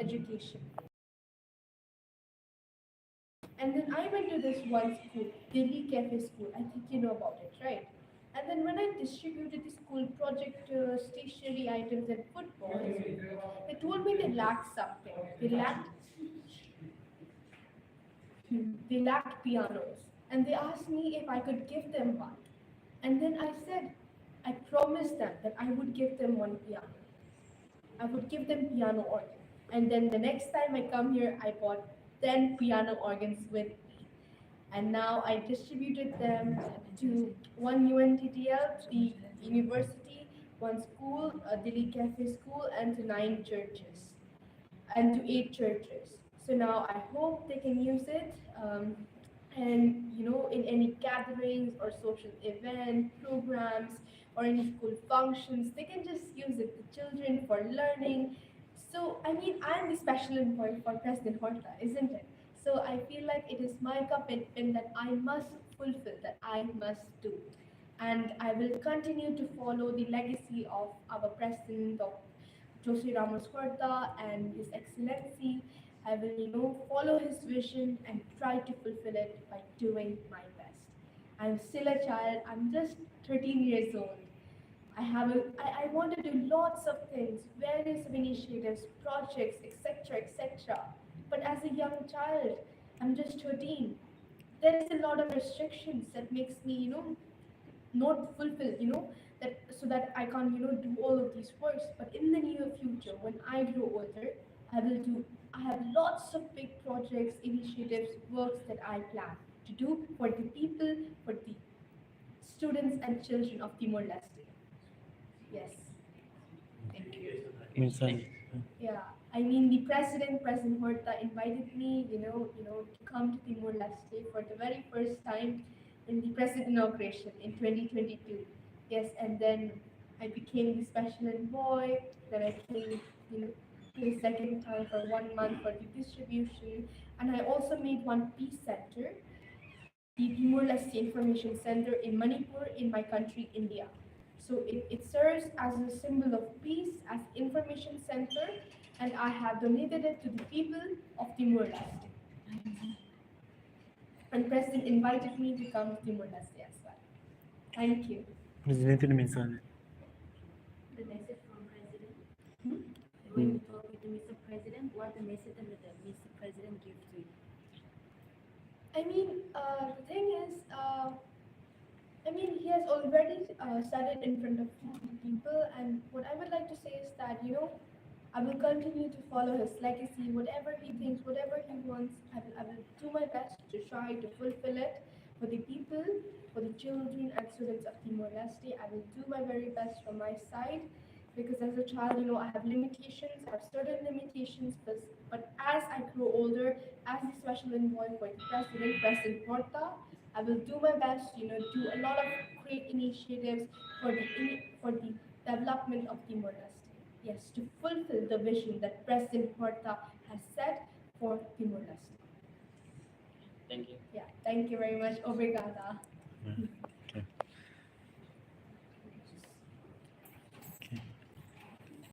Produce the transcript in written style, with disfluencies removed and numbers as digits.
education. And then I went to this one school, Delhi Cafe School. I think you know about it, right? And then when I distributed the school project stationery items and footballs, they told me they lacked something. They lacked pianos, and they asked me if I could give them one. And then I said, I promised them that I would give them one piano. I would give them piano organ. And then the next time I come here, I bought 10 piano organs with me. And now I distributed them to one UNTTL, to the university, one school, a Delhi Cafe school, and to 9 churches, and to 8 churches. So now I hope they can use it. And in any gatherings or social event programs or any school functions, they can just use it. The children for learning. So I mean, I'm the special envoy for President Horta, isn't it? So I feel like it is my commitment that I must fulfill, that I must do, and I will continue to follow the legacy of our president, of Jose Ramos Horta and His Excellency. I will, follow his vision and try to fulfill it by doing my best. I'm still a child. I'm just 13 years old. I want to do lots of things, various initiatives, projects, etc., etc. But as a young child, I'm just 13. There is a lot of restrictions that makes me, not fulfill, that so that I can't, do all of these works. But in the near future, when I grow older, I will do. I have lots of big projects, initiatives, works that I plan to do for the people, for the students and children of Timor-Leste. Yes. Thank you. Minsan. Yeah, I mean the President Horta invited me, to come to Timor-Leste for the very first time in the president inauguration in 2022. Yes, and then I became the special envoy. Then I came, the second time for 1 month for the distribution, and I also made one peace center, the Timor-Leste Information Center in Manipur, in my country, India. So it serves as a symbol of peace, as information center, and I have donated it to the people of Timor-Leste. And President invited me to come to Timor-Leste as well. Thank you. Presidente minsan. The message from President. Hmm? When you talk with the Mr. President, what the message that the Mr. President gives to you? I mean, the thing is, he has already said it in front of people, and what I would like to say is that, I will continue to follow his legacy, whatever he thinks, whatever he wants, I will do my best to try to fulfill it for the people, for the children and students of Timor-Leste. I will do my very best from my side, because as a child, I have limitations, I have certain limitations, but as I grow older, as the special envoy for the President Horta, I will do my best, do a lot of great initiatives for the development of Timor-Leste. Yes, to fulfill the vision that President Horta has set for Timor-Leste. Thank you. Yeah, thank you very much. Obrigada.